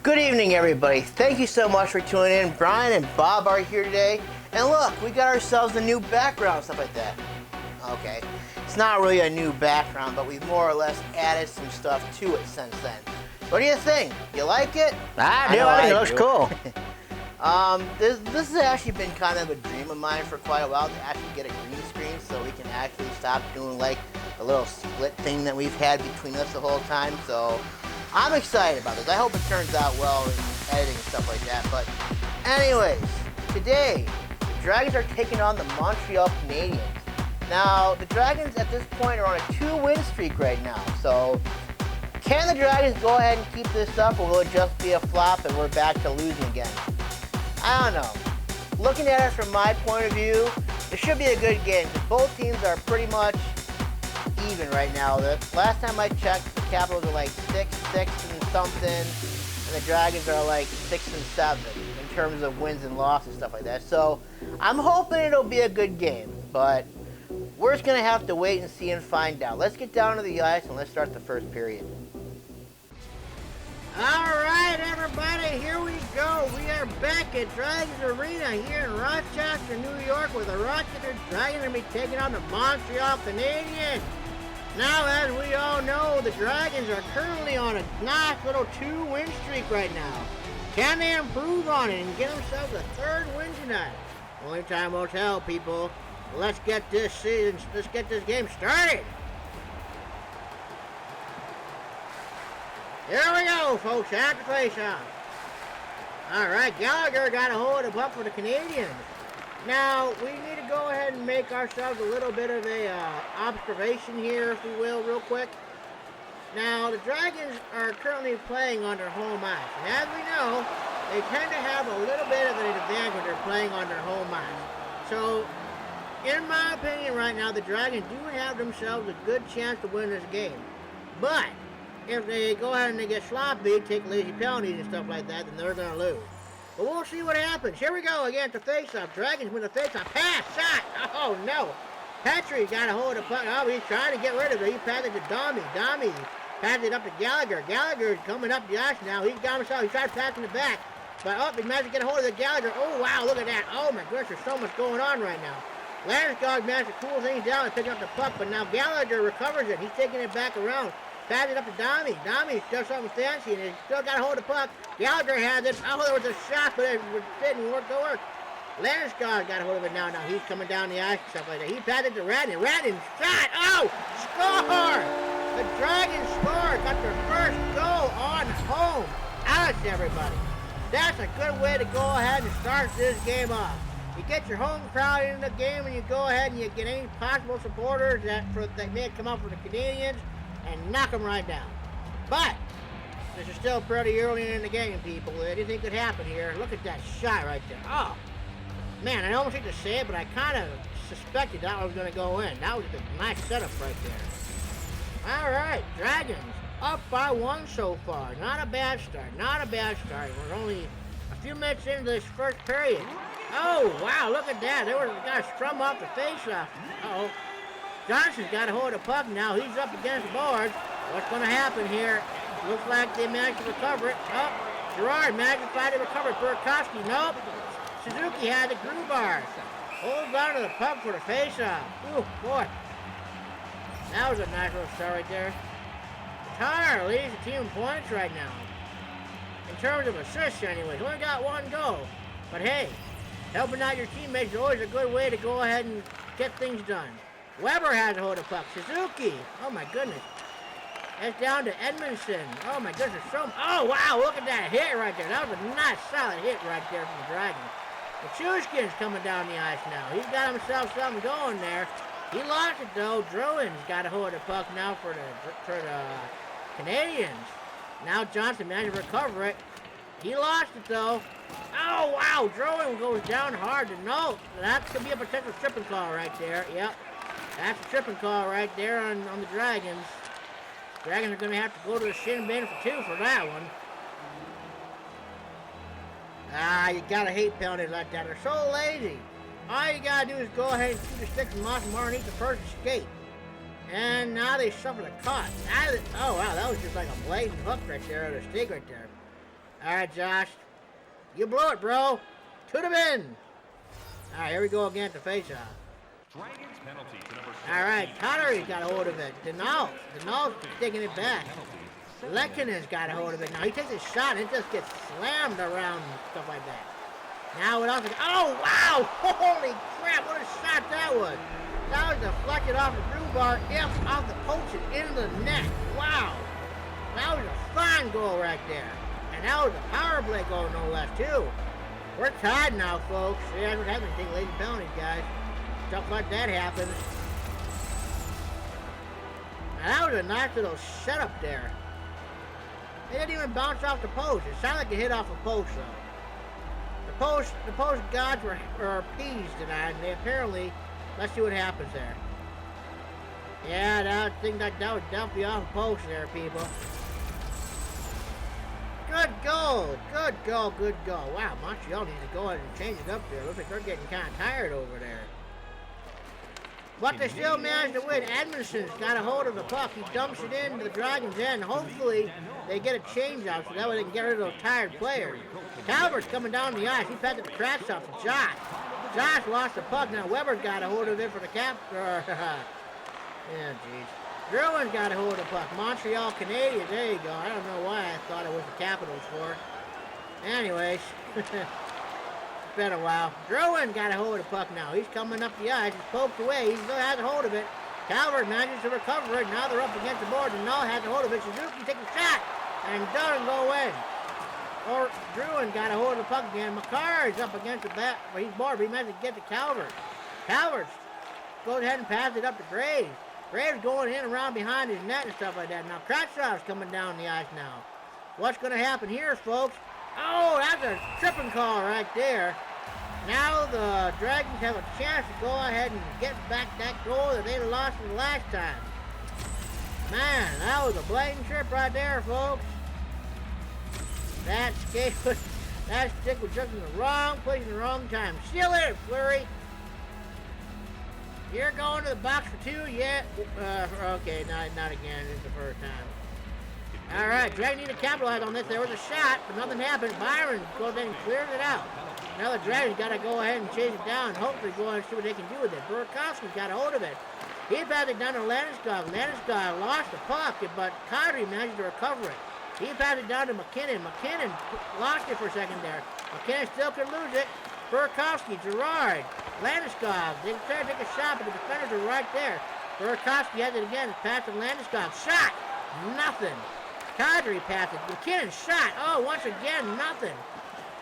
Good evening, everybody. Thank you so much for tuning in. Brian and Bob are here today. And look, we got ourselves a new background, stuff like that. Okay. It's not really a new background, but we've more or less added some stuff to it since then. What do you think? You like it? I do. It looks cool. This has actually been kind of a dream of mine for quite a while, to actually get a green screen so we can actually stop doing like the little split thing that we've had between us the whole time. So I'm excited about this. I hope it turns out well in editing and stuff like that. But anyways, today the Dragons are taking on the Montreal Canadiens. Now, the Dragons at this point are on a 2-win streak right now. So can the Dragons go ahead and keep this up, or will it just be a flop and we're back to losing again? I don't know. Looking at it from my point of view, it should be a good game because both teams are pretty much even right now. The last time I checked, the Capitals are like 6 and something, and the Dragons are like 6 and 7 in terms of wins and losses, stuff like that. So I'm hoping it'll be a good game, but we're just gonna have to wait and see and find out. Let's get down to the ice and let's start the first period. Alright, everybody, here we go. We are back at Dragons Arena here in Rochester, New York, where the Rochester Dragon are going to be taking on the Montreal Canadiens. Now, as we all know, the Dragons are currently on a nice little 2-win streak right now. Can they improve on it and get themselves a 3rd win tonight? Only time will tell, people. Let's get this game started. Here we go, folks, at the face-off. All right, Gallagher got a hold of the puck for the Canadiens. Now, we need to go ahead and make ourselves a little bit of a observation here, if we will, real quick. Now, the Dragons are currently playing on their home ice. And as we know, they tend to have a little bit of an advantage when they're playing on their home ice. So, in my opinion right now, the Dragons do have themselves a good chance to win this game. But if they go ahead and they get sloppy, take lazy penalties and stuff like that, then they're going to lose. But we'll see what happens. Here we go again to face-off. Dragons win the face-off. Pass, shot. Oh, no. Petrie got a hold of the puck. Oh, he's trying to get rid of it. He passed it to Domi. Domi passed it up to Gallagher. Gallagher's coming up the ice now. He's got himself. He tried passing it back. But, he managed to get a hold of the Gallagher. Oh, wow, look at that. Oh, my goodness, there's so much going on right now. Landeskog managed to cool things down and pick up the puck, but now Gallagher recovers it. He's taking it back around. Pass it up to Domi. Domi does something fancy, and he still got a hold of the puck. Gallagher has it. Oh, there was a shot, but it didn't work. Landeskog got a hold of it now. Now he's coming down the ice and stuff like that. He passed it to Radden. Radden shot. Oh, score! The Dragons scored. Got their first goal on home. Ouch, everybody. That's a good way to go ahead and start this game off. You get your home crowd in the game, and you go ahead and you get any possible supporters that may come out for the Canadiens and knock them right down. But this is still pretty early in the game, people. Anything could happen here. Look at that shot right there. Oh, man, I almost hate to say it, but I kind of suspected that was going to go in. That was a nice setup right there. All right, Dragons up by 1 so far. Not a bad start. Not a bad start. We're only a few minutes into this first period. Oh, wow, look at that. They were got to strum off the face-off. Uh-oh. Johnson's got a hold of the puck now. He's up against the boards. What's going to happen here? Looks like they managed to recover it. Oh, Gerard managed to find it recovered. Burakovsky, nope. Suzuki had the Grubauer. Holds on to the puck for the face-off. Ooh, boy. That was a nice little start right there. Tatar leads the team in points right now. In terms of assists, anyways. Only got 1 goal. But hey, helping out your teammates is always a good way to go ahead and get things done. Weber has a hold of puck. Suzuki. Oh, my goodness. That's down to Edmondson. Oh, my goodness. Oh, wow. Look at that hit right there. That was a nice, solid hit right there from the Dragons. Machushkin's coming down the ice now. He's got himself something going there. He lost it, though. Drouin's got a hold of the puck now for the Canadiens. Now Johnson managed to recover it. He lost it, though. Oh, wow. Drouin goes down hard. No, that could be a potential tripping call right there. Yep. That's a tripping call right there on the Dragons. Dragons are going to have to go to the shin bin for 2 for that one. You got to hate penalties like that. They're so lazy. All you got to do is go ahead and shoot the stick from Moss and underneath the first skate. And now they suffer the caught. Oh, wow, that was just like a blatant hook right there, or a stick right there. All right, Josh. You blew it, bro. To the bin. All right, here we go again at the face-off. Dragons penalty to number 17. All right, Connery's got a hold of it. Denal's taking it back. Lekkonen's got a hold of it. Now he takes a shot and it just gets slammed around and stuff like that. Now it also, oh wow! Holy crap, what a shot that was! That was deflected off the blue bar, off the post and into the net. Wow! That was a fine goal right there. And that was a power play goal, no less, too. We're tied now, folks. Yeah, we're having to take late penalties, guys. Stuff like that happens. Now, that was a nice little setup there. It didn't even bounce off the post. It sounded like it hit off a post, though. The post gods were appeased tonight, and they apparently, let's see what happens there. Yeah, that was definitely off a post there, people. Good goal, good goal, good goal. Wow, Montreal needs to go ahead and change it up there. Looks like they're getting kind of tired over there. But they still managed to win. Edmondson's got a hold of the puck. He dumps it into the Dragons' end. Hopefully, they get a change out so that way they can get rid of those tired players. Calvert's coming down the ice. He passed the scratch off to Josh. Josh lost the puck. Now Weber's got a hold of it for the cap. Yeah, jeez. Druin's got a hold of the puck. Montreal Canadiens. There you go. I don't know why I thought it was the Capitals for. Anyways. It's been a while. Druin got a hold of the puck now. He's coming up the ice. He's poked away. He still has a hold of it. Calvert manages to recover it. Now they're up against the board. And Null has a hold of it. Suzuki takes a shot. And doesn't go in. Or Druin got a hold of the puck again. Makar is up against the bat. But he's bored. But he managed to get to Calvert. Calvert goes ahead and passes it up to Graves. Graves going in around behind his net and stuff like that. Now Kravtsov's coming down the ice now. What's going to happen here, folks? Oh, that's a tripping call right there. Now the Dragons have a chance to go ahead and get back that goal that they lost the last time. Man, that was a blatant trip right there, folks. That stick was just in the wrong place at the wrong time. See you later, Fleury. You're going to the box for two yet? Okay, not again. This is the first time. All right, Dragons need to capitalize on this. There was a shot, but nothing happened. Byron goes in and clears it out. Now the Dragons got to go ahead and chase it down and hopefully go ahead and see what they can do with it. Burakovsky's got a hold of it. He passed it down to Landeskog. Landeskog lost the puck, but Kadri managed to recover it. He passed it down to McKinnon. McKinnon lost it for a second there. McKinnon still could lose it. Burakovsky, Gerard, Landeskog. They tried to take a shot, but the defenders are right there. Burakovsky has it again. Pass to Landeskog. Shot! Nothing. Kadri passed it. McKinnon shot. Oh, once again, nothing.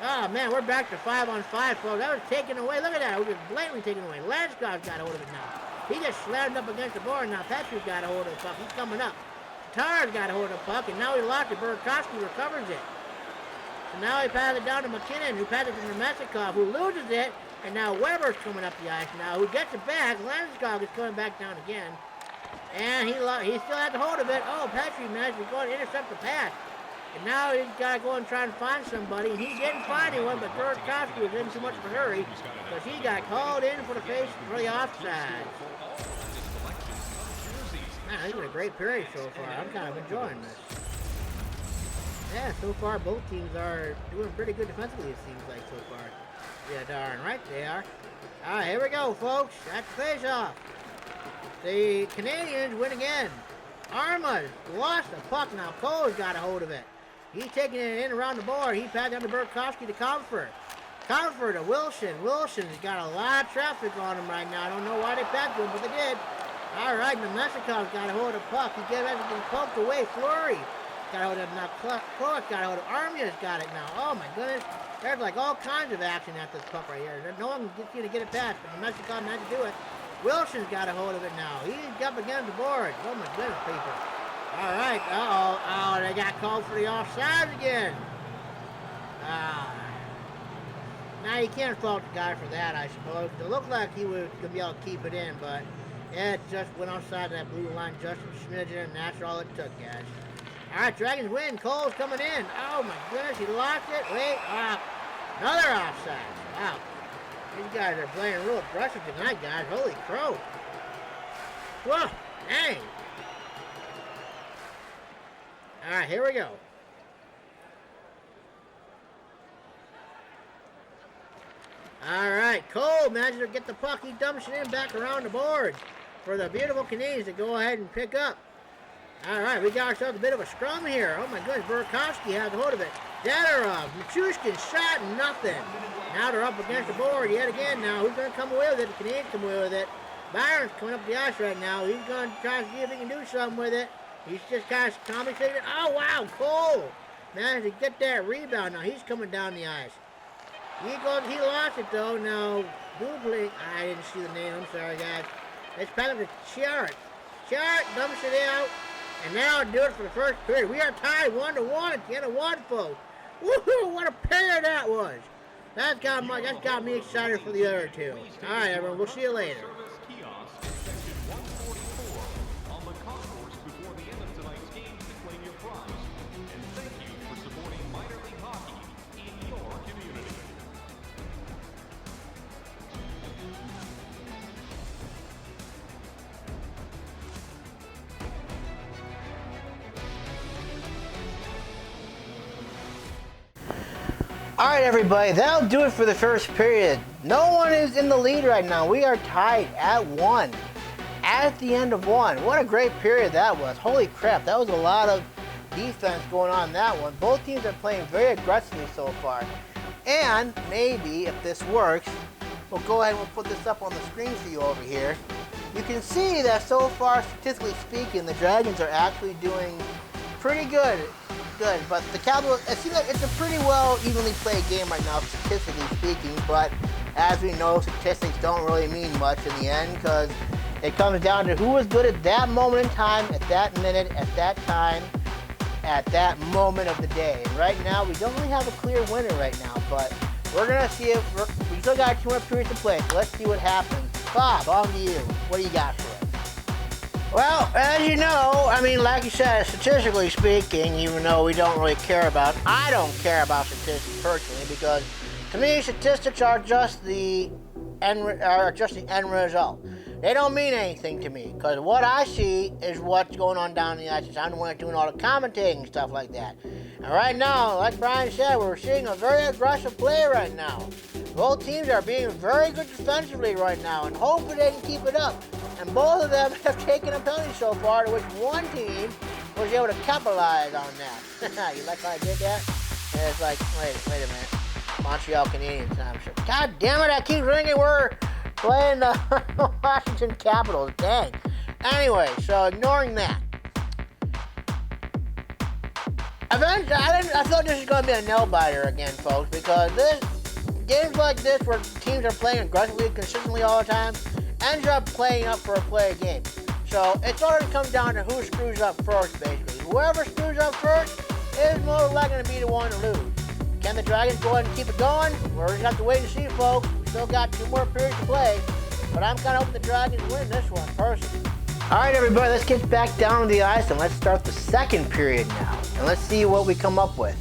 Oh, man, we're back to 5-on-5, folks. That was taken away. Look at that. It was blatantly taken away. Landeskog's got a hold of it now. He just slammed up against the board. Now Petru's got a hold of the puck. He's coming up. Tatar's got a hold of the puck, and now he lost it. Burakovsky recovers it. So now he passes it down to McKinnon, who passes it to Nemestikov, who loses it. And now Weber's coming up the ice now, who gets it back. Landeskog is coming back down again. And he still has a hold of it. Oh, Petru managed to go and intercept the pass. And now he's got to go and try and find somebody. And he didn't find anyone, but Burakovsky was in too much of a hurry because he got called in for the offside. Man, this is a great period so far. I'm kind of enjoying this. Yeah, so far both teams are doing pretty good defensively, it seems like so far. Yeah, darn right they are. All right, here we go, folks. That's the face-off. The Canadiens win again. Arma lost the puck. Now Cole's got a hold of it. He's taking it in around the board. He passed down to Burakovsky to Comfort. Comfort to Wilson. Wilson's got a lot of traffic on him right now. I don't know why they passed him, but they did. All right, Nemesikov's got a hold of the puck. He gets everything poked away. Fleury got a hold of it now. Clark got a hold of it. Armia's got it now. Oh, my goodness. There's like all kinds of action at this puck right here. No one gets you to get it past, but Nemestikov managed to do it. Wilson's got a hold of it now. He's up against the board. Oh, my goodness, people. All right. Uh-oh. Oh, they got called for the offside again. Now, you can't fault the guy for that, I suppose. It looked like he was going to be able to keep it in, but it just went outside that blue line just a smidgen, and that's all it took, guys. All right, Dragons win. Cole's coming in. Oh, my goodness. He lost it. Wait. Another offside. Wow. These guys are playing real aggressive tonight, guys. Holy crow. Whoa. Dang. All right, here we go. All right, Cole manages to get the puck. He dumps it in back around the boards for the beautiful Canadiens to go ahead and pick up. All right, we got ourselves a bit of a scrum here. Oh my goodness, Burakovsky has a hold of it. Zadorov, Machushkin shot, nothing. Now they're up against the board yet again now. Who's going to come away with it? The Canadiens come away with it. Byron's coming up the ice right now. He's going to try to see if he can do something with it. He's just kind of compensating. Oh, wow, Cole managed to get that rebound. Now he's coming down the ice. He lost it, though. Now, Dupli, I didn't see the name. I'm sorry, guys. It's Patrick Chart. Chart dumps it out. And now do it for the first period. We are tied 1-1 at the end of one, folks. Woohoo! What a period that was. That's got me excited for the other two. All right, everyone. We'll see you later. Service kiosk, section 144 on the concourse before the end of tonight's game to claim your prize. And thank you for supporting minor league hockey in your community. All right, everybody, that'll do it for the first period. No one is in the lead right now. We are tied at 1. At the end of 1. What a great period that was. Holy crap, that was a lot of defense going on in that one. Both teams are playing very aggressively so far. And maybe, if this works, we'll go ahead and we'll put this up on the screen for you over here. You can see that so far, statistically speaking, the Dragons are actually doing pretty good. But the Cowboys, it seems like it's a pretty well evenly played game right now, statistically speaking. But as we know, statistics don't really mean much in the end because it comes down to who was good at that moment in time, at that minute, at that time, at that moment of the day. And right now, we don't really have a clear winner right now, but we're going to see if we still got 2 more periods to play. So let's see what happens. Bob, on to you. What do you got for us? Well, as you know, I mean, like you said, statistically speaking, even though we don't really care about, I don't care about statistics personally because to me, statistics are just the end result. They don't mean anything to me because what I see is what's going on down the ice. I'm the one that's doing all the commentating and stuff like that. And right now, like Brian said, we're seeing a very aggressive play right now. Both teams are being very good defensively right now, and hopefully they can keep it up. And both of them have taken a penalty so far, to which one team was able to capitalize on that. You like how I did that? And it's like, wait a minute. Montreal Canadiens, I'm sure. God damn it, I keep ringing. We're playing the Washington Capitals. Dang. Anyway, so ignoring that. Eventually, I thought this was going to be a nail-biter again, folks, because games like this where teams are playing aggressively, consistently all the time, ends up playing up for a play game. So it's already come down to who screws up first, basically. Whoever screws up first is more likely going to be the one to lose. Can the Dragons go ahead and keep it going? We're just have to wait and see, folks. We still got 2 more periods to play, but I'm kind of hoping the Dragons win this one, personally. All right, everybody, let's get back down to the ice and let's start the second period now. And let's see what we come up with.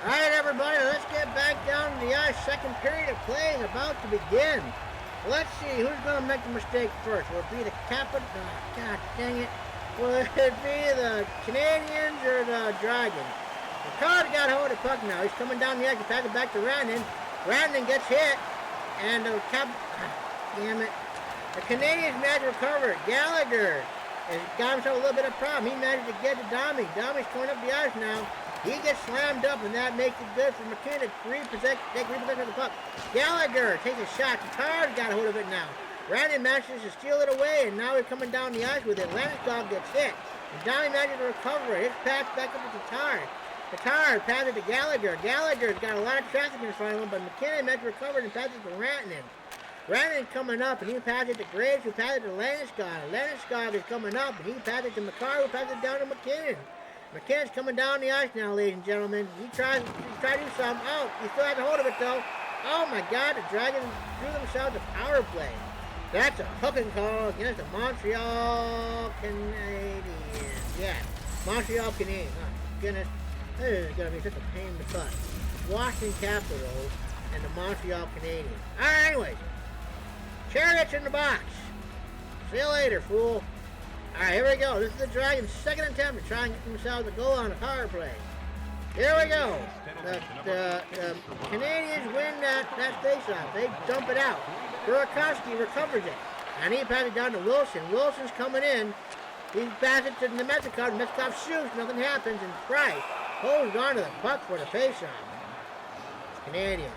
All right, everybody, let's get back down to the ice. Second period of play is about to begin. Let's see who's going to make the mistake first. Will it be the Capitals? God dang it. Will it be the Canadiens or the Dragons? McCart's got hold of the puck now. He's coming down the ice. He passes it back to Rantanen. Rantanen gets hit. And the damn it. The Canadiens managed to recover it. Gallagher has got himself a little bit of problem. He managed to get to Domi. Domi's coming up the ice now. He gets slammed up, and that makes it good for McKinnon to take repossession of the puck. Gallagher takes a shot. Tatar's got a hold of it now. Rantanen manages to steal it away, and now he's coming down the ice with it. Landeskog gets hit. And Domi manages to recover it. His pass back up to Tatar. Tatar passes to Gallagher. Gallagher's got a lot of traffic in front of him, but McKinnon managed to recover it and passes to Rantanen. Rantanen coming up, and he passes to Graves, who passes to Landeskog. Landeskog is coming up, and he passes to McCarr, who passes down to McKinnon. McKinnon's coming down the ice now, ladies and gentlemen. He tries to do something. Oh, he still has a hold of it, though. Oh, my God, the Dragons threw themselves a power play. That's a hooking call against the Montreal Canadiens. Yeah, Montreal Canadiens. Oh, goodness. This is going to be such a pain in the butt. Washington Capitals and the Montreal Canadiens. All right, anyways. Chariots in the box. See you later, fool. All right, here we go. This is the Dragons' second attempt to try and get themselves a goal on a power play. Here we go. The Canadians win that faceoff. They dump it out. Burakovsky recovers it. And he passes it down to Wilson. Wilson's coming in. He passes it to Nemestikov. Nemestikov shoots. Nothing happens. And Price holds on to the puck for the faceoff. Canadians.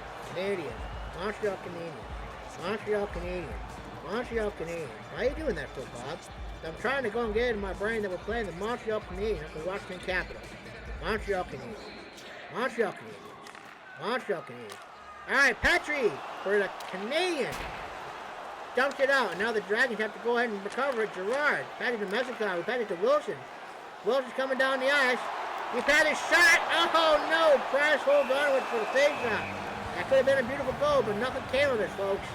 Montreal Canadiens. Montreal Canadiens. Why are you doing that for, Bob? I'm trying to go and get it in my brain that we're playing the Montreal Canadiens, the Washington Capitals. Montreal Canadiens. All right, Petrie for the Canadiens. Dumps it out, and now the Dragons have to go ahead and recover it. Gerard, pass it to Nemestikov, we pass it to Wilson. Wilson's coming down the ice. He passed his shot. Oh no! Price holds on to it for the faceoff. That could have been a beautiful goal, but nothing came of it, folks.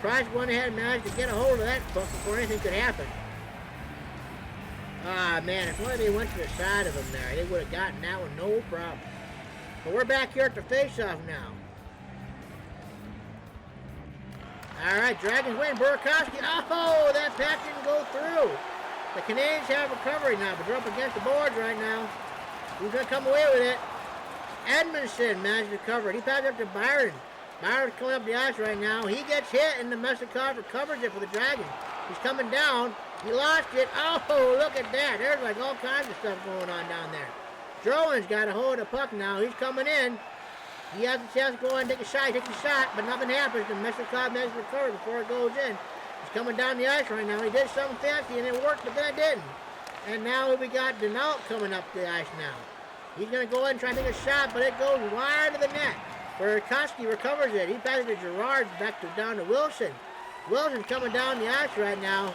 Price went ahead and managed to get a hold of that puck before anything could happen. Ah, man, if only they went to the side of him there, they would have gotten that one, no problem. But we're back here at the faceoff now. All right, Dragons win. Burakovsky. Oh, that pass didn't go through. The Canadians have recovery now, but they're up against the boards right now. Who's going to come away with it? Edmondson managed to cover it. He passed up to Byron. Byron's coming up the ice right now. He gets hit, and Nemestikov recovers it for the Dragons. He's coming down. He lost it. Oh, look at that. There's like all kinds of stuff going on down there. Drowan's got a hold of the puck now. He's coming in. He has a chance to go and take a shot, but nothing happens. Nemestikov managed to recover before it goes in. He's coming down the ice right now. He did something fancy, and it worked, but then it didn't. And now we got Denault coming up the ice now. He's going to go ahead and try to take a shot, but it goes wide of the net. Burakovsky recovers it. He passes it to Gerard, down to Wilson. Wilson's coming down the ice right now.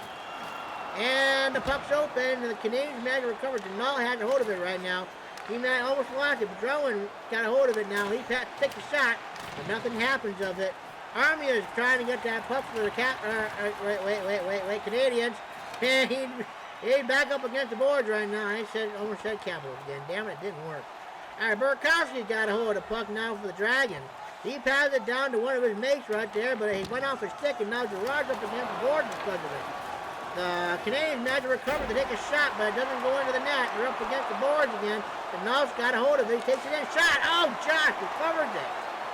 And the puck's open, and the Canadians managed to recover. Denault has a hold of it right now. He almost lost it, but Drowan got a hold of it now. He takes a shot, but nothing happens of it. Armia is trying to get that puck for the Canadians. And he's back up against the boards right now. I almost said Capitals again. Damn it, it didn't work. All right, Burakovsky's got a hold of the puck now for the Dragons. He passed it down to one of his mates right there, but he went off his stick, and now Gerard's up against the boards because of it. The Canadians managed to recover to take a shot, but it doesn't go into the net. They're up against the boards again. Denault's got a hold of it. He takes it in. Shot! Oh, Josh recovered it.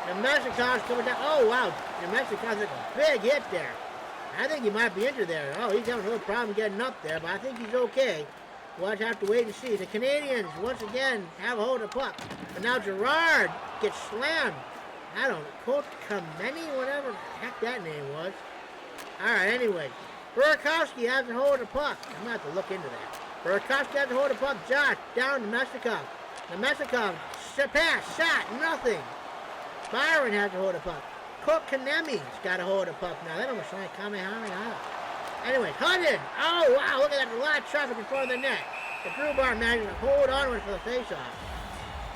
Nemestikov's coming down. Oh, wow. Nemestikov's like a big hit there. I think he might be injured there. Oh, he's having a little problem getting up there, but I think he's okay. We'll have to wait and see. The Canadians, once again, have a hold of the puck. But now Gerard gets slammed. I don't know. Coach Kameni, whatever the heck that name was. All right, anyway. Burakovsky has a hold of the puck. I'm going to have to look into that. Burakovsky has a hold of the puck. Josh, down to Nemestikov. Nemestikov, pass, shot, nothing. Byron has a hold of the puck. Cook Kanemi's got a hold of the puck now. That almost sounds like Kamehameha. Anyway, Hudden. Oh, wow, look at that. A lot of traffic in front of the net. The Grubauer managed to hold on to it for the faceoff.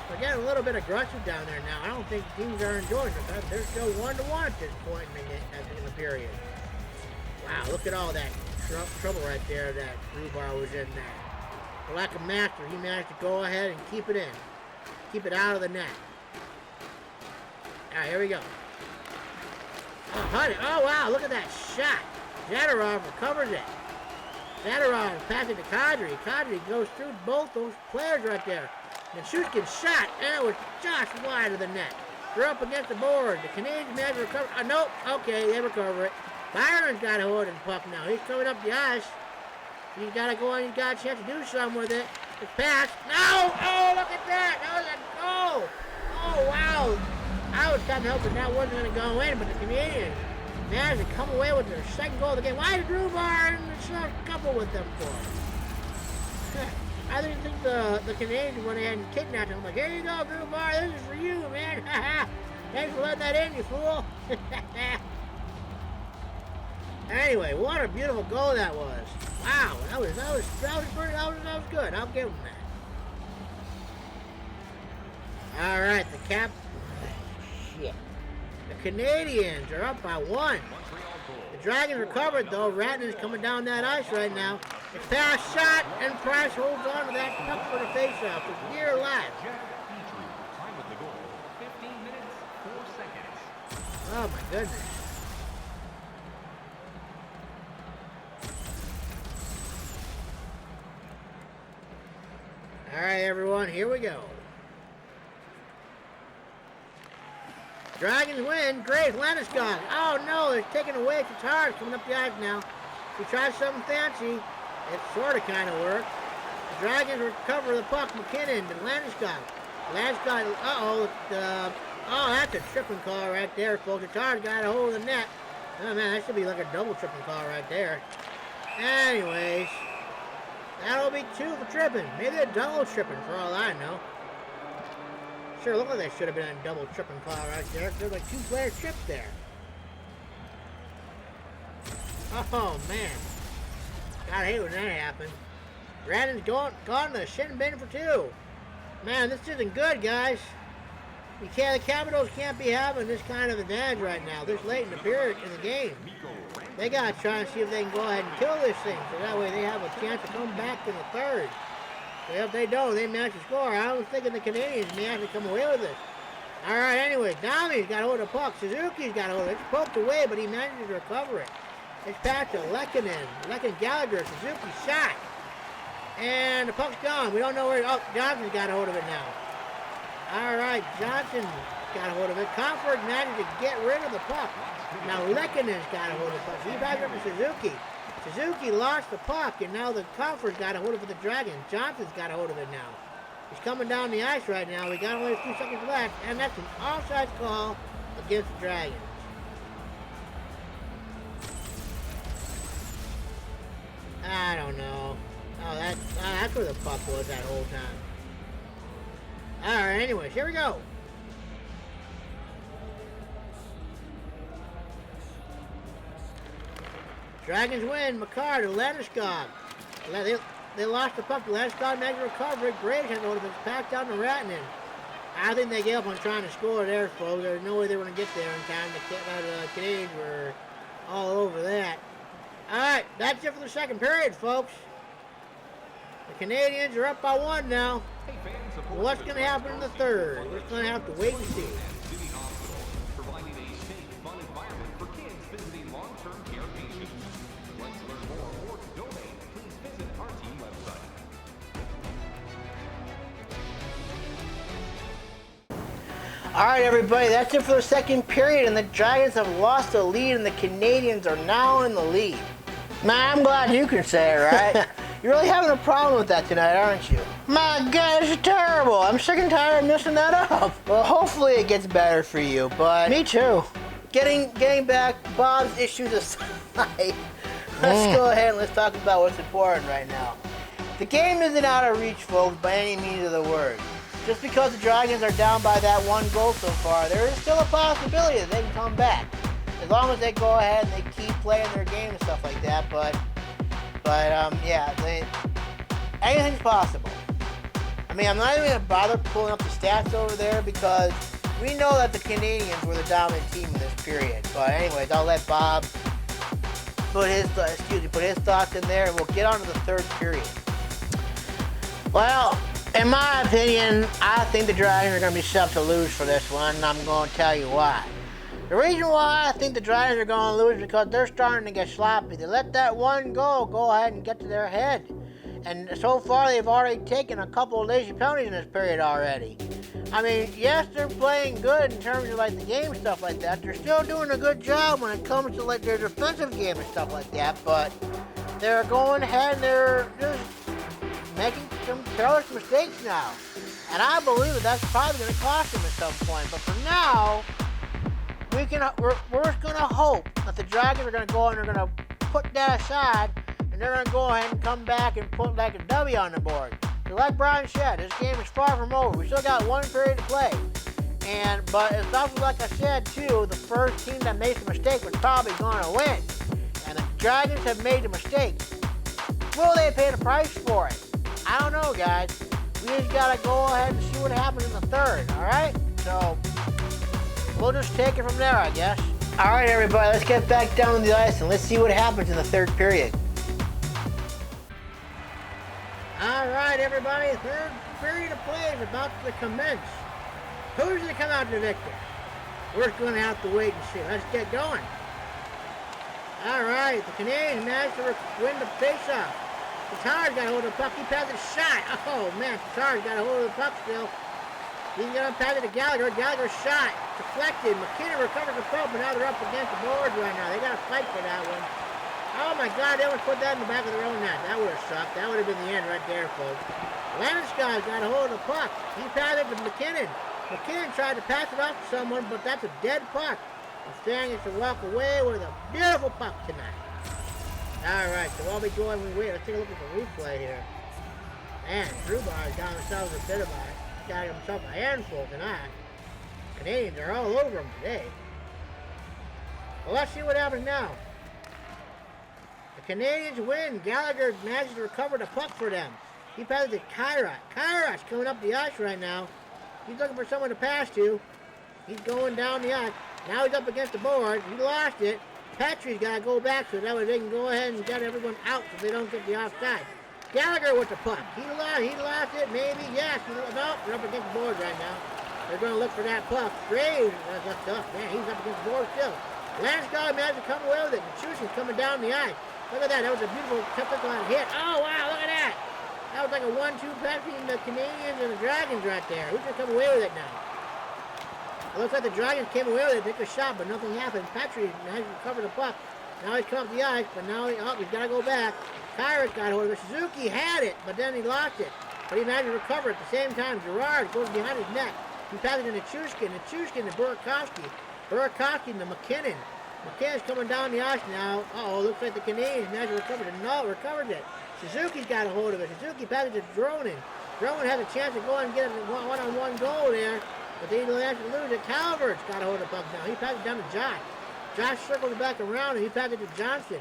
We're getting a little bit aggressive down there now. I don't think teams are enjoying it. They're still 1-1 at this point in the period. Wow, look at all that trouble right there that Grubauer was in there. But like a master, he managed to go ahead and keep it in. Keep it out of the net. All right, here we go. Oh, Hudden. Oh, wow, look at that shot. Zadorov recovers it. Zadorov passes it to Kadri. Kadri goes through both those players right there. And shoots gets shot, and it was just wide of the net. They're up against the board. The Canadians managed to recover. Nope. Okay, they recover it. Byron's got a hold of the puck now. He's coming up the ice. He's got to go on. He's got a chance to do something with it. It's passed. No! Oh, look at that. That was a goal. Oh, wow. I was kind of hoping that wasn't going to go in, but the Canadians managed to come away with their second goal of the game. Why did Grubauer and couple with them for? I didn't think the Canadians went ahead and kidnapped him. Like, here you go, Grubauer. This is for you, man. Thanks for letting that in, you fool. Anyway, what a beautiful goal that was. Wow, that was good. I'll give him that. All right, the Canadians are up by 1. The Dragons recovered though. Ratton's coming down that ice right now. The pass shot, and Price holds on to that puck for the faceoff. It's near last. Time with the goal, 15 minutes, 4 seconds. Oh my goodness. All right, everyone, here we go. Dragons win. Great. Landeskog. Oh, no. They're taking away. It's hard coming up the ice now. We tried something fancy. It sort of kind of worked. The Dragons recover the puck. McKinnon to Landeskog. Landeskog. Uh-oh. Oh, that's a tripping call right there, folks. The Tars got a hold of the net. Oh, man, that should be like a double tripping call right there. Anyways, that'll be 2 for tripping. Maybe a double tripping for all I know. Sure, look like they should have been a double tripping call right there. There's like 2-player trip there. Oh, man. God, I hate when that happened. Radden's gone to the shin bin for 2. Man, this isn't good, guys. The Capitals can't be having this kind of advantage right now. This late in the period in the game. They got to try and see if they can go ahead and kill this thing. So that way they have a chance to come back in the third. So if they don't, they manage to score. I was thinking the Canadiens may actually come away with this. All right, anyway, Domi's got a hold of the puck. Suzuki's got a hold of it. It's poked away, but he manages to recover it. It's passed to Lekkinen Gallagher. Suzuki shot. And the puck's gone. We don't know where. Oh, Johnson's got a hold of it now. All right, Johnson got a hold of it. Comfort managed to get rid of the puck. Now Lekkinen's got a hold of the puck. He back up to Suzuki. Suzuki lost the puck, and now the Comfort's got a hold of it for the Dragons. Johnson's got a hold of it now. He's coming down the ice right now. We got only a few seconds left, and that's an offside call against the Dragons. I don't know. Oh, that's where the puck was that whole time. Alright, anyways, here we go. Dragons win. McCarr to Landeskog. They lost the puck. Landeskog managed to recover it. Graves has hold of it. It's passed down to Ratinen. I think they gave up on trying to score there, folks. There's no way they were going to get there in time. The Canadiens were all over that. Alright, that's it for the second period, folks. The Canadiens are up by 1 now. What's going to happen in the third? We're just going to have to wait and see. Providing a safe, fun environment for kids visiting long-term care patients. If you'd like to learn more or to donate, please visit our team website. All right, everybody, that's it for the second period, and the Dragons have lost the lead, and the Canadiens are now in the lead. Man, I'm glad you can say it, right? You're really having a problem with that tonight, aren't you? My God, it's terrible. I'm sick and tired of messing that up. Well, hopefully it gets better for you, but me too. Getting back Bob's issues aside, let's go ahead and let's talk about what's important right now. The game isn't out of reach, folks, by any means of the word. Just because the Dragons are down by that 1 goal so far, there is still a possibility that they can come back. As long as they go ahead and they keep playing their game and stuff like that, but yeah, anything's possible. I mean, I'm not even going to bother pulling up the stats over there because we know that the Canadiens were the dominant team in this period. But anyways, I'll let Bob put his thoughts in there, and we'll get on to the third period. Well, in my opinion, I think the Dragons are going to be set to lose for this one, and I'm going to tell you why. The reason why I think the Dragons are going to lose is because they're starting to get sloppy. They let that 1 goal go ahead and get to their head. And so far, they've already taken a couple of lazy penalties in this period already. I mean, yes, they're playing good in terms of like the game and stuff like that. They're still doing a good job when it comes to like their defensive game and stuff like that. But they're going ahead and they're just making some careless mistakes now. And I believe that that's probably going to cost them at some point. But for now, we're just going to hope that the Dragons are going to go and they're going to put that aside, and they're going to go ahead and come back and put like a W on the board. So like Brian said, this game is far from over. We still got 1 period to play. But it's also like I said too, the first team that makes a mistake was probably going to win. And the Dragons have made the mistake. Will they pay the price for it? I don't know, guys. We just got to go ahead and see what happens in the third, all right? So we'll just take it from there, I guess. All right, everybody, let's get back down to the ice and let's see what happens in the third period. All right, everybody, the third period of play is about to commence. Who's going to come out the victor? We're going to have to wait and see. Let's get going. All right, the Canadiens managed to win the faceoff. Tatar's got a hold of the puck. He passed a shot. Oh, man, Tatar's got a hold of the puck still. He's going to pass it to Gallagher. Gallagher shot. Deflected. McKinnon recovers the puck, but now they're up against the boards right now. They got to fight for that one. Oh my God, they would put that in the back of their own net. That would have sucked. That would have been the end right there, folks. Landeskog got a hold of the puck. He passed it to McKinnon. McKinnon tried to pass it off to someone, but that's a dead puck. The Stan gets to walk away with a beautiful puck tonight. All right, so while we go and we wait, let's take a look at the replay here. Man, Drewbar's got himself got himself a handful tonight. Canadians are all over him today. Well, let's see what happens now. The Canadians win. Gallagher manages to recover the puck for them. He passes to Kairos. Kairos coming up the ice right now. He's looking for someone to pass to. He's going down the ice. Now he's up against the board. He lost it. Petry's got to go back so that way they can go ahead and get everyone out so they don't get the offside. Gallagher with the puck. He lost it, maybe. Yes. No, they're up against the board right now. They're going to look for that puck. Graves. That's tough. Man, he's up against the board still. Landeskog managed to come away with it. Machushkin's coming down the ice. Look at that. That was a beautiful cut-line hit. Oh, wow. Look at that. That was like a 1-2 pass between the Canadians and the Dragons right there. Who's going to come away with it now? It looks like the Dragons came away with it. They took a shot, but nothing happened. Petry managed to recover the puck. Now he's come up the ice, but now he's got to go back. Kairos got hold of it. Suzuki had it, but then he lost it. But he managed to recover at the same time. Gerard goes behind his net. He passes it to Nichushkin. Nichushkin to Burakovsky. Burakovsky to McKinnon. McKinnon's coming down the ice now. Uh-oh, looks like the Canadians managed to recover it. No, recovered it. Suzuki's got a hold of it. Suzuki passes it to Dronin. Dronin has a chance to go and get a one-on-one goal there, but they have to lose it. Calvert's got a hold of the puck now. He passes it down to Josh. Josh circles it back around and he passes it to Johnson.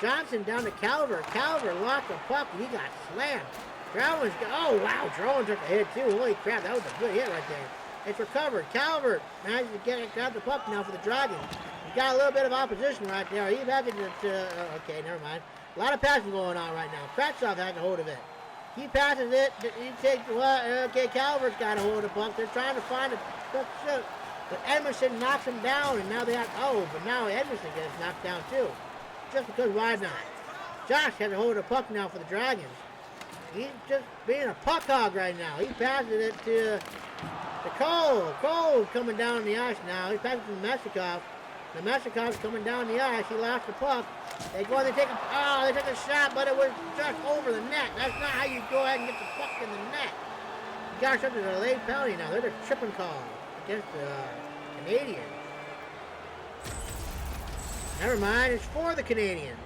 Johnson down to Calvert. Calvert lost the puck. He got slammed. Dronin's got, oh wow, Dronin took a hit too. Holy crap, that was a good hit right there. It's recovered. Calvert managed to grab the puck now for the Dragons. He's got a little bit of opposition right there. He passes it to, okay, never mind. A lot of passing going on right now. Kravtsov has a hold of it. He passes it. He takes, well, okay, Calvert's got a hold of the puck. They're trying to find a puck shoot. But Edmondson knocks him down, and now they have, oh, but now Edmondson gets knocked down too. Just because, why not? Josh has a hold of the puck now for the Dragons. He's just being a puck hog right now. He passes it to Cole. Cole's coming down the ice now. He passes it to Meshikov. The Meshikov's coming down the ice. He lost the puck. They go and they take a shot, but it was just over the net. That's not how you go ahead and get the puck in the net. You got yourself to a late penalty now. They're a tripping call against the Canadians. Never mind, it's for the Canadians.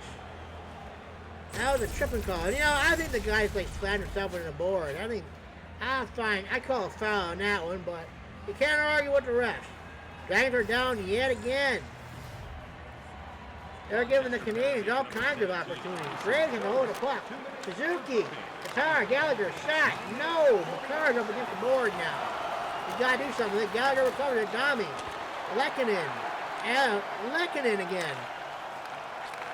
That was a tripping call. You know, I think the guy's like slammed himself into the board. I think, fine. I call a foul on that one, but you can't argue with the refs. Dragons are down yet again. They're giving the Canadians all kinds of opportunities. Graves can hold the puck. Suzuki, Tatar, Gallagher, shot. No, McCarr's up against the board now. You gotta do something. Gallagher recovers it. Dami, Lehkonen, Lehkonen again.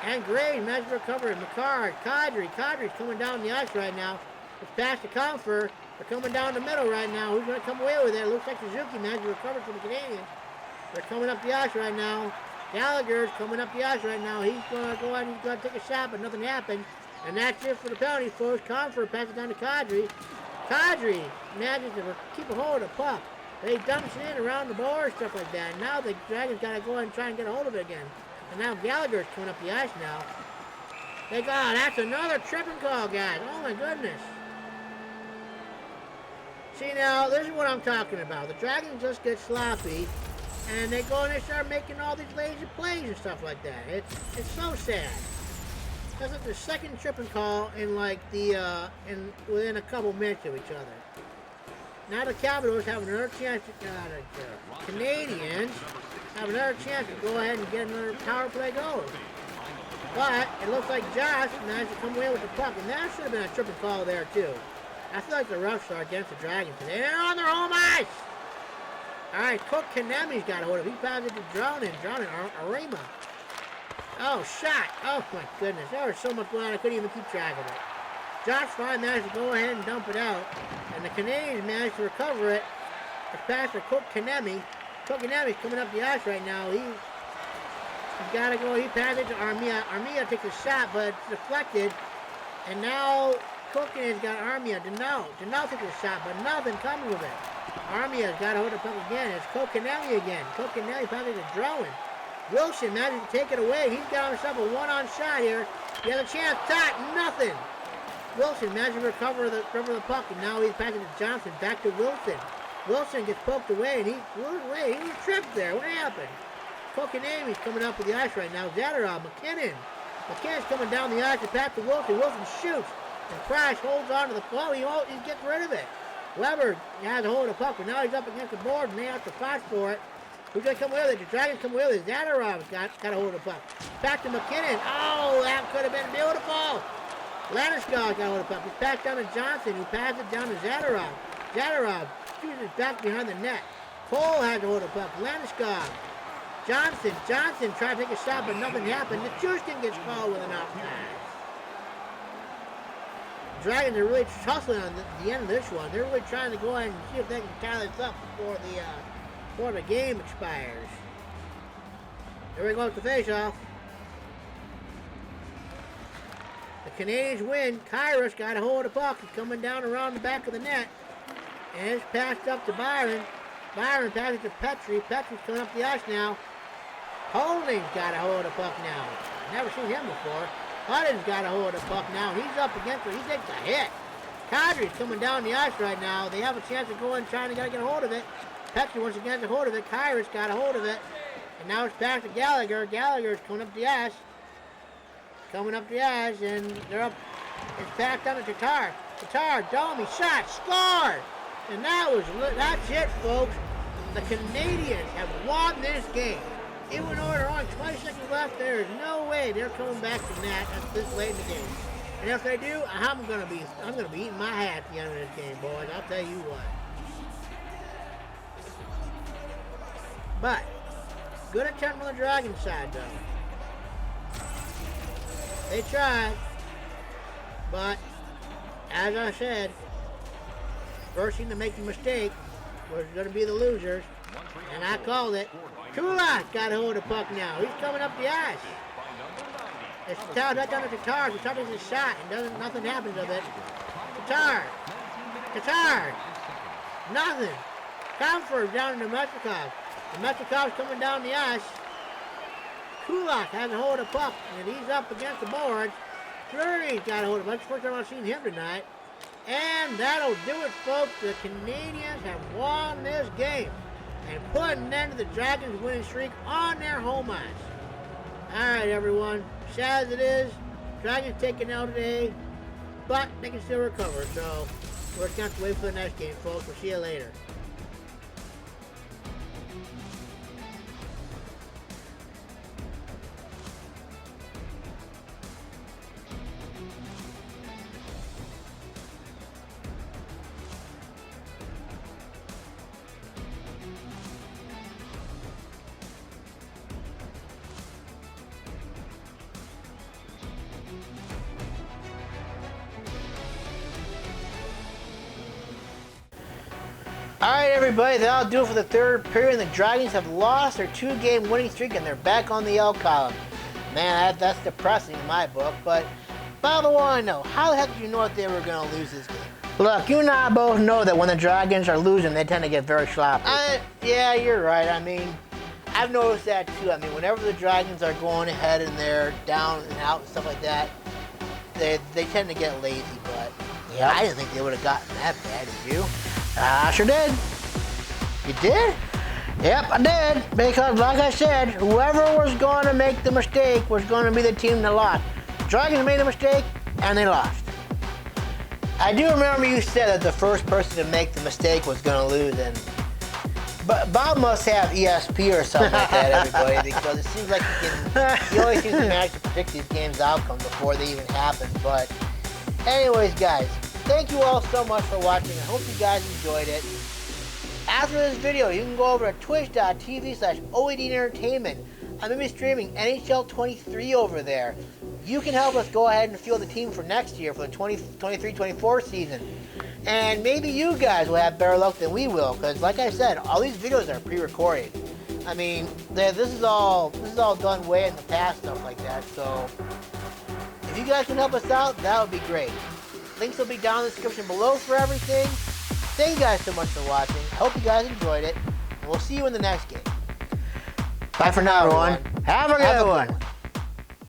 And Graves managed to recover it. McCarr, Kadri's coming down the ice right now. It's past the Confer. They're coming down the middle right now. Who's going to come away with it? It looks like Suzuki managed to recover for the Canadians. They're coming up the ice right now. Gallagher's coming up the ice right now. He's going to go out and he's going to take a shot, but nothing happened. And that's it for the penalty, folks. Confer passes down to Kadri. Kadri manages to keep a hold of the puck. They dumps it in around the board, stuff like that. Now the Dragons got to go and try and get a hold of it again. And now Gallagher's coming up the ice now. That's another tripping call, guys. Oh my goodness. See now, this is what I'm talking about. The Dragons just get sloppy, and they go and they start making all these lazy plays and stuff like that. It's so sad. That's like the second tripping call in like within a couple minutes of each other. Now the Capitals have another chance. The Canadians have another chance to go ahead and get another power play going. But it looks like Josh managed to come away with the puck, and that should have been a tripping call there too. I feel like the refs are against the Dragons today. They're on their home ice! Alright, Cook Kanemi's got a hold of it. He passed it to Dronin, Arima. Oh, shot! Oh my goodness, there was so much going on I couldn't even keep track of it. Josh Fine managed to go ahead and dump it out, and the Canadians managed to recover it. It's passed to Cook Kanemi. Cook Kanemi's coming up the ice right now. He's got to go. He passed it to Armia. Armia takes a shot, but it's deflected. And now Kokanen's got Armia. Denault took a shot, but nothing coming with it. Armia's got to hold the puck again. It's Kokanelli again. Kokanelli probably just drawing. Wilson manages to take it away. He's got himself a one-on shot here. He has a chance. Tot, nothing. Wilson manages to recover the puck, and now he's passing to Johnson. Back to Wilson. Wilson gets poked away, and he was tripped there. What happened? Kokanemi's coming up with the ice right now. Zadorov, McKinnon's coming down the ice to pass to Wilson. Wilson shoots, and Price holds on to the ball. He gets rid of it. Weber has a hold of the puck, but now he's up against the board, and they have to fight for it. Who's going to come with it? The Dragons come with it. Zadorov's got a hold of the puck. Back to McKinnon. Oh, that could have been beautiful. Landeskog got a hold of the puck. He's back down to Johnson, who passes it down to Zadorov. Zadorov shoots it back behind the net. Cole has a hold of the puck. Landeskog. Johnson tried to take a shot, but nothing happened. Nichushkin gets called with an offside. Dragons are really tussling on the end of this one. They're really trying to go ahead and see if they can tie this up before the game expires. Here we go with the face-off. The Canadiens win. Kyrus got a hold of the puck. He's coming down around the back of the net. And it's passed up to Byron. Byron passes to Petrie. Petrie's coming up the ice now. Holding's got a hold of the puck now. Never seen him before. Hutton's got a hold of the puck now. He's up against it. He takes a hit. Kadri's coming down the ice right now. They have a chance to go in trying to get a hold of it. Petrie once again has a hold of it. Kyrus got a hold of it. And now it's back to Gallagher. Gallagher's coming up the ice. And they're up. It's back down to Tatar. Tatar, Domi, shot, score! And that's it, folks. The Canadiens have won this game. Even though there are only 20 seconds left, there is no way they're coming back from that at this late in the game. And if they do, I'm gonna be eating my hat at the end of this game, boys. I'll tell you what. But good attempt on the Dragon side, though. They tried, but as I said, first team to make the mistake was going to be the losers, and I called it. Kulak got a hold of the puck now. He's coming up the ice. It's Tatar back down to Tatar. Tatar takes a shot, and nothing happens with it. Tatar. Nothing. Comfort down to Metrikov. Metrikov's coming down the ice. Kulak has a hold of the puck, and he's up against the boards. Fleury's got a hold of the puck. It's the first time I've seen him tonight. And that'll do it, folks. The Canadiens have won this game and put an end to the Dragons' winning streak on their home ice. All right, everyone. Sad as it is, Dragons taking out today, but they can still recover. So we're going to have to wait for the next game, folks. We'll see you later. Alright everybody, that'll do it for the third period. The Dragons have lost their 2-game winning streak and they're back on the L column. Man, that's depressing in my book, but I want to know, how the heck did you know that they were going to lose this game? Look, you and I both know that when the Dragons are losing, they tend to get very sloppy. Yeah, you're right. I mean, I've noticed that too. I mean, whenever the Dragons are going ahead and they're down and out and stuff like that, they tend to get lazy, but yeah, I didn't think they would have gotten that bad, did you? I sure did. You did? Yep, I did. Because, like I said, whoever was going to make the mistake was going to be the team that lost. Dragons made a mistake, and they lost. I do remember you said that the first person to make the mistake was going to lose, but Bob must have ESP or something like that, everybody, because it seems like he always seems to manage to predict these games' outcomes before they even happen. But, anyways, guys. Thank you all so much for watching. I hope you guys enjoyed it. After this video, you can go over to twitch.tv/OED Entertainment. I'm going to be streaming NHL 23 over there. You can help us go ahead and field the team for next year for the 23-24 season. And maybe you guys will have better luck than we will, because like I said, all these videos are pre-recorded. I mean, this is all done way in the past, stuff like that, so If you guys can help us out, that would be great. Links will be down in the description below for everything. Thank you guys so much for watching. Hope you guys enjoyed it. And we'll see you in the next game. Bye for now, everyone. Have a good one.